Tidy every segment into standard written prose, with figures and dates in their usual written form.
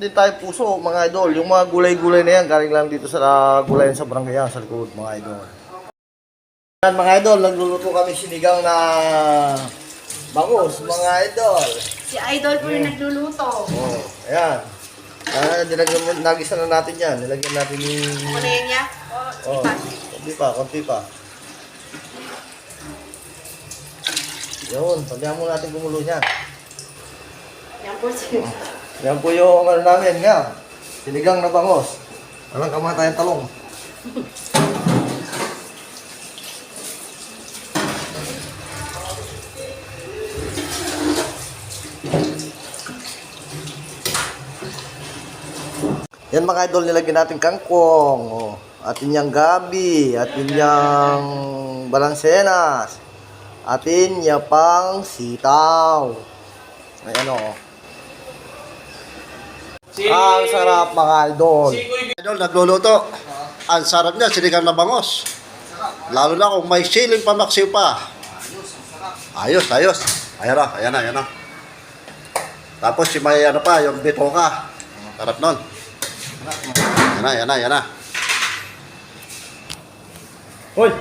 din tayo puso, mga idol. Yung mga gulay-gulay na yan, galing lang dito sa gulayan sa barangay yan, sa likod, mga idol. Yan, mga idol, nagluluto kami sinigang na bangus, mga idol. Si Idol po yung nagluluto. Oh, ayan. Nagisa na natin yan. Nilagyan natin yung... Kunin niya? Oh, konti pa. Yun, sabihan mo natin kumulo niya. Yan po siya. Yan po yung ano namin nga. Sinigang na bangos. Walang kamatayang talong. Yan mga idol, nilagyan natin kangkong, oh, atin yung gabi, atin yung balansenas, atin yung pang sitaw. Ayan o. Ang sarap mga idol. Idol, nagluluto. Ang sarap niya, sinigang na bangos. Lalo na kung may siling pamaksiw pa. Ayos. Ayan na. Tapos si may ano pa, yung bitoka. Sarap nun. Yan na. Hoy!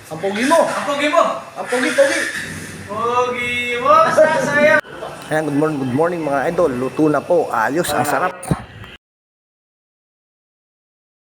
Ang pogi mo! Ang pogi! Sayang. Ayan, good morning mga idol. Luto na po. Ayos, ang sarap.